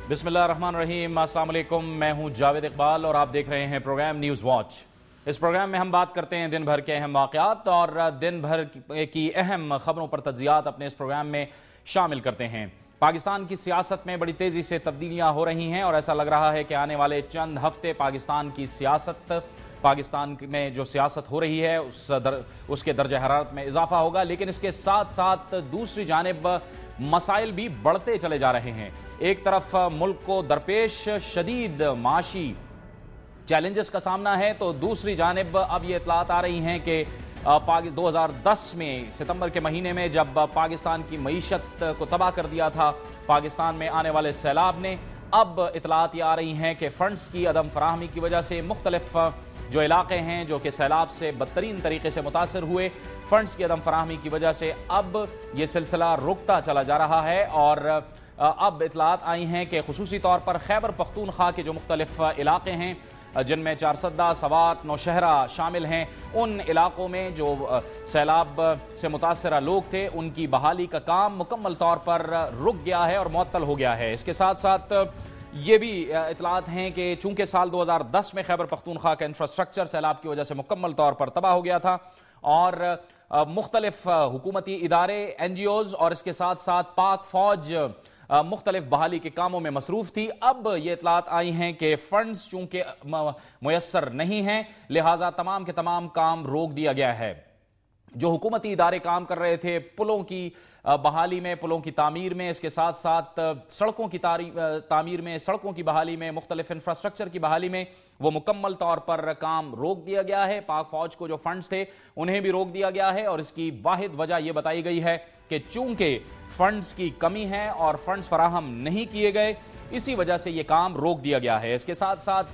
बिस्मिल्लाहिर्रहमानिर्रहीम। अस्सलाम वालेकुम। मैं हूं जावेद इकबाल और आप देख रहे हैं प्रोग्राम न्यूज़ वॉच। इस प्रोग्राम में हम बात करते हैं दिन भर के अहम वाक़यात और दिन भर की अहम खबरों पर तज्ज़ियात अपने इस प्रोग्राम में शामिल करते हैं। पाकिस्तान की सियासत में बड़ी तेज़ी से तब्दीलियाँ हो रही हैं और ऐसा लग रहा है कि आने वाले चंद हफ्ते पाकिस्तान में जो सियासत हो रही है उसके दर्जे हरारत में इजाफा होगा, लेकिन इसके साथ साथ दूसरी जानिब मसाइल भी बढ़ते चले जा रहे हैं। एक तरफ मुल्क को दरपेश शदीद माशी चैलेंजेस का सामना है, तो दूसरी जानिब अब ये इतलात आ रही हैं कि 2010 में सितंबर के महीने में जब पाकिस्तान की मईशत को तबाह कर दिया था पाकिस्तान में आने वाले सैलाब ने, अब इतलात ये आ रही हैं कि फंड्स की अदम फराहमी की वजह से मुख्तलिफ जो इलाके हैं जो कि सैलाब से बदतरीन तरीके से मुतासर हुए, फंड्स की अदम फराहमी की वजह से अब ये सिलसिला रुकता चला जा रहा है। और अब इतलात आई हैं कि खुसूसी तौर पर खैबर पख्तूनख्वा के जो मुख्तलिफ इलाके हैं जिनमें चारसद्दा, सवात, नौशहरा शामिल हैं, उन इलाकों में जो सैलाब से मुतासरा लोग थे उनकी बहाली का काम मुकम्मल तौर पर रुक गया है और मुअत्तल हो गया है। इसके साथ साथ ये भी इतलात हैं कि चूंकि साल 2010 में खैबर पख्तूनख्वा का इंफ्रास्ट्रक्चर सैलाब की वजह से मुकम्मल तौर पर तबाह हो गया था और मुख्तलिफ हुकूमती इदारे, NGOs और इसके साथ साथ पाक फौज मुख्तलिफ बहाली के कामों में मसरूफ थी। अब ये इतलात आई हैं कि फंड्स चूंकि मुयस्सर नहीं हैं, लिहाजा तमाम के तमाम काम रोक दिया गया है। जो हुकूमती इदारे काम कर रहे थे पुलों की बहाली में, पुलों की तामीर में, इसके साथ साथ सड़कों की तामीर में, सड़कों की बहाली में, मुख्तलिफ इंफ्रास्ट्रक्चर की बहाली में, वो मुकम्मल तौर पर काम रोक दिया गया है। पाक फौज को जो फंड्स थे उन्हें भी रोक दिया गया है और इसकी वाहिद वजह यह बताई गई है कि चूंकि फंड्स की कमी है और फंड्स फराहम नहीं किए गए, इसी वजह से ये काम रोक दिया गया है। इसके साथ साथ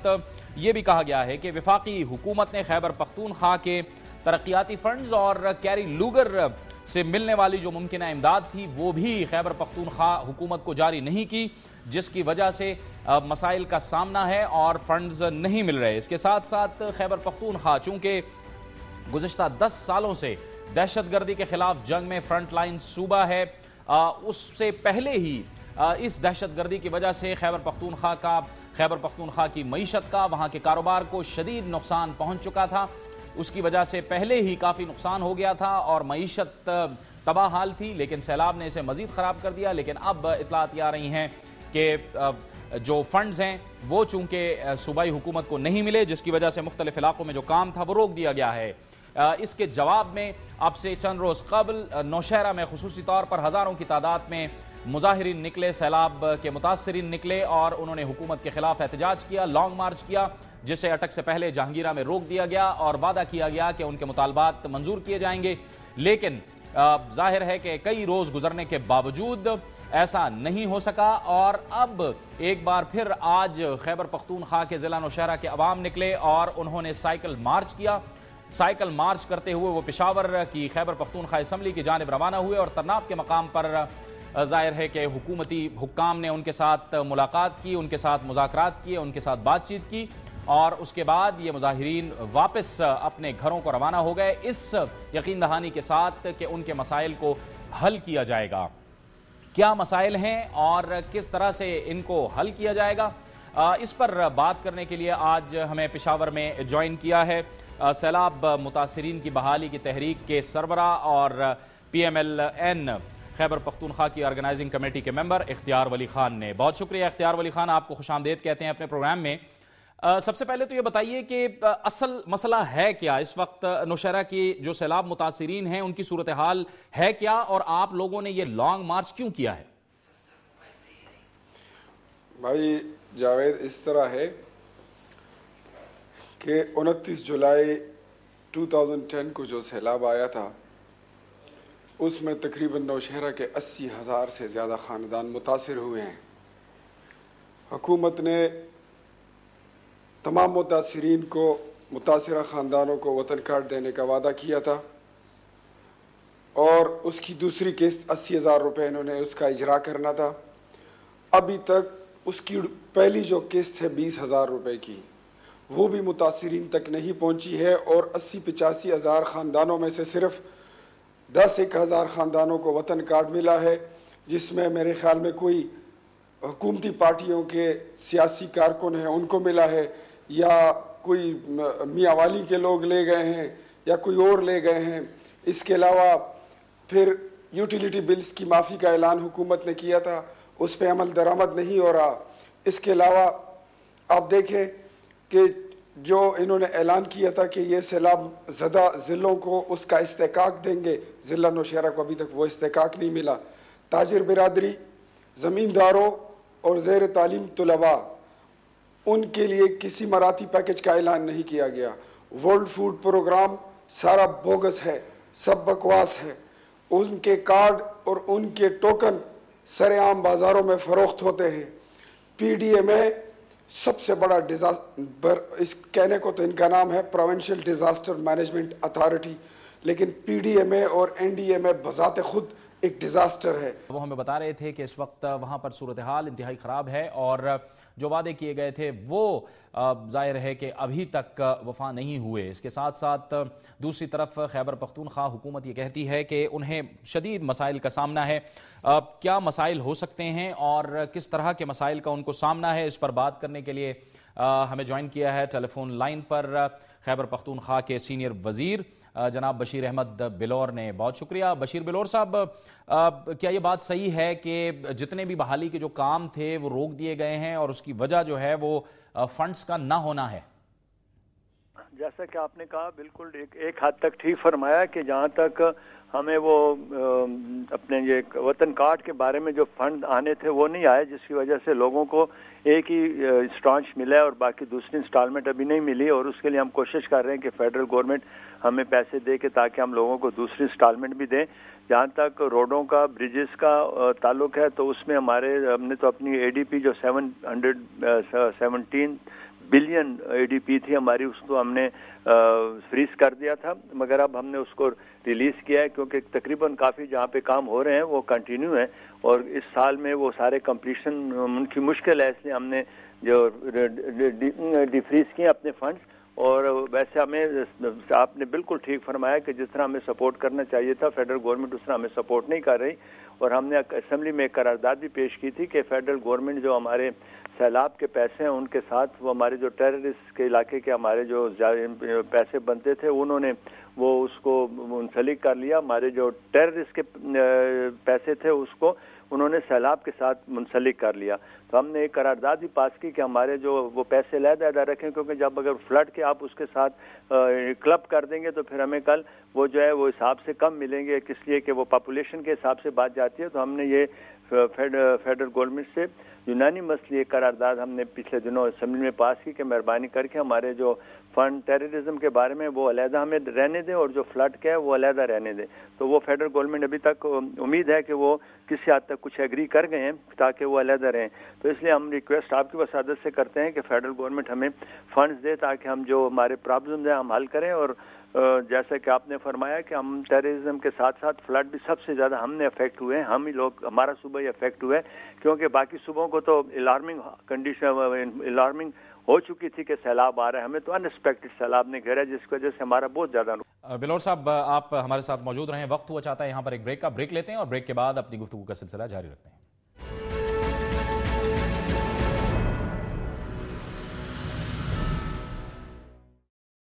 ये भी कहा गया है कि वफाकी हुकूमत ने खैबर पख्तूनख्वा के तरक्याती फंड्स और कैरी लूगर से मिलने वाली जो मुमकिन इमदाद थी वो भी खैबर पख्तूनख्वा हुकूमत को जारी नहीं की, जिसकी वजह से मसाइल का सामना है और फंड्स नहीं मिल रहे। इसके साथ साथ खैबर पख्तूनख्वा चूंकि गुज़िश्ता 10 सालों से दहशतगर्दी के खिलाफ जंग में फ्रंट लाइन सूबा है, उससे पहले ही इस दहशतगर्दी की वजह से खैबर पख्तूनख्वा की मईशत का, वहाँ के कारोबार को शदीद नुकसान पहुँच चुका था। उसकी वजह से पहले ही काफ़ी नुकसान हो गया था और मईशत तबाह हाल थी, लेकिन सैलाब ने इसे मज़ीद ख़राब कर दिया। लेकिन अब इतलात आ रही हैं कि जो फंड्स हैं वो चूँकि सूबाई हुकूमत को नहीं मिले, जिसकी वजह से मुख्तलिफ इलाकों में जो काम था वो रोक दिया गया है। इसके जवाब में अब से चंद रोज़ कबल नौशहरा में खुसूसी तौर पर हज़ारों की तादाद में मुजाहिरीन निकले, सैलाब के मुतासरीन निकले और उन्होंने हुकूमत के खिलाफ एहतजाज किया, लॉन्ग मार्च किया, जिसे अटक से पहले जहांगीरा में रोक दिया गया और वादा किया गया कि उनके मुतालबात मंजूर किए जाएंगे। लेकिन जाहिर है कि कई रोज़ गुजरने के बावजूद ऐसा नहीं हो सका और अब एक बार फिर आज खैबर पख्तूनख्वा के ज़िला नौशहरा के अवाम निकले और उन्होंने साइकिल मार्च किया। साइकिल मार्च करते हुए वो पेशावर की खैबर पख्तूनख्वा असम्बली की जानिब रवाना हुए और तरनाब के मकाम पर जाहिर है कि हुकूमती हुक्काम ने उनके साथ मुलाकात की, उनके साथ मुज़ाकरात किए, उनके साथ बातचीत की और उसके बाद ये मुजाहिरीन वापस अपने घरों को रवाना हो गए, इस यकीन दहानी के साथ कि उनके मसाइल को हल किया जाएगा। क्या मसाइल हैं और किस तरह से इनको हल किया जाएगा, इस पर बात करने के लिए आज हमें पेशावर में ज्वाइन किया है सैलाब मुतासरीन की बहाली की तहरीक के सरबरा और PMLN खैबर पख्तूनख्वा की ऑर्गेनाइजिंग कमेटी के मेंबर इख्तियार वली खान ने। बहुत शुक्रिया इख्तियार वली खान, आपको खुशामदीद कहते हैं अपने प्रोग्राम में। सबसे पहले तो ये बताइए कि असल मसला है क्या इस वक्त, नौशहरा की जो सैलाब मुतासरीन हैं उनकी सूरत हाल है क्या और आप लोगों ने ये लॉन्ग मार्च क्यों किया है? भाई जावेद, इस तरह है कि 29 जुलाई 2010 को जो सैलाब आया था उसमें तकरीबन नौशहरा के 80,000 से ज़्यादा ख़ानदान मुतासिर हुए हैं। हुकूमत ने तमाम मुतासिरीन को, मुतासिरा ख़ानदानों को वतन कार्ड देने का वादा किया था और उसकी दूसरी किस्त 80,000 रुपये इन्होंने उसका इजरा करना था। अभी तक उसकी पहली जो किस्त है 20,000 रुपये की, वो भी मुतासिरीन तक नहीं पहुंची है और 80-85 हज़ार ख़ानदानों में से सिर्फ 10-1 हज़ार ख़ानदानों को वतन कार्ड मिला है, जिसमें मेरे ख्याल में कोई हुकूमती पार्टियों के सियासी कारकुन हैं उनको मिला है, या कोई मियाँ वाली के लोग ले गए हैं, या कोई और ले गए हैं। इसके अलावा फिर यूटिलिटी बिल्स की माफ़ी का ऐलान हुकूमत ने किया था, उस पर अमल दरामद नहीं हो रहा। इसके अलावा आप देखें कि जो इन्होंने ऐलान किया था कि ये सैलाब ज़दा ज़िलों को उसका इस्तेकाक देंगे, ज़िला नौशहरा को अभी तक वो इस्तेकाक नहीं मिला। ताजिर बिरादरी, ज़मींदारों और ज़ेर तालीम तलबा, उनके लिए किसी मराठी पैकेज का ऐलान नहीं किया गया। वर्ल्ड फूड प्रोग्राम सारा बोगस है, सब बकवास है। उनके कार्ड और उनके टोकन सरेआम बाजारों में फरोख्त होते हैं। पीडीएमए सबसे बड़ा डिजास्टर, इस कहने को तो इनका नाम है प्रोविंशियल डिजास्टर मैनेजमेंट अथॉरिटी, लेकिन पीडीएमए और एनडीएमए बजाते खुद एक डिजास्टर है। वो हमें बता रहे थे कि इस वक्त वहां पर सूरत हाल इंतहाई खराब है और जो वादे किए गए थे वो जाहिर है कि अभी तक वफा नहीं हुए। इसके साथ साथ दूसरी तरफ खैबर पख्तूनख्वा हुकूमत ये कहती है कि उन्हें शदीद मसाइल का सामना है। क्या मसाइल हो सकते हैं और किस तरह के मसाइल का उनको सामना है, इस पर बात करने के लिए हमें ज्वाइन किया है टेलीफोन लाइन पर खैबर पख्तूनख्वा के सीनियर वजीर जनाब बशीर अहमद बिलौर ने। बहुत शुक्रिया बशीर बिलौर साहब। क्या ये बात सही है कि जितने भी बहाली के जो काम थे वो रोक दिए गए हैं और उसकी वजह जो है वो फंड्स का ना होना है? जैसा कि आपने कहा बिल्कुल एक हद तक ठीक फरमाया कि जहाँ तक हमें वो अपने ये वतन कार्ड के बारे में जो फंड आने थे वो नहीं आए, जिसकी वजह से लोगों को एक ही स्ट्रांच मिला है और बाकी दूसरी इंस्टॉलमेंट अभी नहीं मिली। और उसके लिए हम कोशिश कर रहे हैं कि फेडरल गवर्नमेंट हमें पैसे दे के ताकि हम लोगों को दूसरी इंस्टॉलमेंट भी दें। जहाँ तक रोडों का ब्रिजेस का ताल्लुक है तो उसमें हमने तो अपनी एडीपी जो 717 बिलियन एडीपी थी हमारी, उसको हमने फ्रीज कर दिया था, मगर अब हमने उसको रिलीज किया है क्योंकि तकरीबन काफ़ी जहाँ पे काम हो रहे हैं वो कंटिन्यू है और इस साल में वो सारे कंप्लीशन उनकी मुश्किल है, इसलिए हमने जो डिफ्रीज किए अपने फंड्स। और वैसे हमें आपने बिल्कुल ठीक फरमाया कि जिस तरह हमें सपोर्ट करना चाहिए था फेडरल गवर्नमेंट उस तरह हमें सपोर्ट नहीं कर रही। और हमने असेंबली में एक करारदाद भी पेश की थी कि फेडरल गवर्नमेंट जो हमारे सैलाब के पैसे हैं उनके साथ वो हमारे जो टेररिस्ट के इलाके के हमारे जो पैसे बनते थे उन्होंने वो उसको मुंसलिक कर लिया। हमारे जो टेररिस्ट के पैसे थे उसको उन्होंने सैलाब के साथ मुंसलिक कर लिया। तो हमने एक करारदाद भी पास की कि हमारे जो वो पैसे अलग-अलग रखें, क्योंकि जब अगर फ्लड के आप उसके साथ क्लब कर देंगे तो फिर हमें कल वो जो है वो हिसाब से कम मिलेंगे, इसलिए कि वो पॉपुलेशन के हिसाब से बात जाती है। तो हमने ये फेडरल गवर्नमेंट से यूनानिमसली एक करारदाद हमने पिछले दिनों असेंबली में पास की कि मेहरबानी करके हमारे जो फंड टेररिज्म के बारे में वो अलहदा हमें रहने दें और जो फ्लड का है वो अलहदा रहने दें। तो वो फेडरल गवर्नमेंट अभी तक उम्मीद है कि वो किसी हद तक कुछ एग्री कर गए हैं ताकि वो अलहदा रहें। तो इसलिए हम रिक्वेस्ट आपकी वसादत से करते हैं कि फेडरल गवर्नमेंट हमें फंड्स दे ताकि हम जो हमारे प्रॉब्लम्स हैं हम हल करें। और जैसा कि आपने फरमाया कि हम टेररिज्म के साथ साथ फ्लड भी सबसे ज़्यादा हमने अफेक्ट हुए हैं, हम ही लोग, हमारा सूबा ही अफेक्ट हुआ है, क्योंकि बाकी सूबों को तो अलार्मिंग हो चुकी थी कि सैलाब आ रहा है, हमें तो अनएक्सपेक्टेड सैलाब ने घेरा जिसकी वजह से हमारा बहुत ज़्यादा। बिलौर साहब आप हमारे साथ मौजूद रहें, वक्त हुआ चाहता है यहाँ पर एक ब्रेक लेते हैं और ब्रेक के बाद अपनी गुफ्तगू का सिलसिला जारी रखते हैं।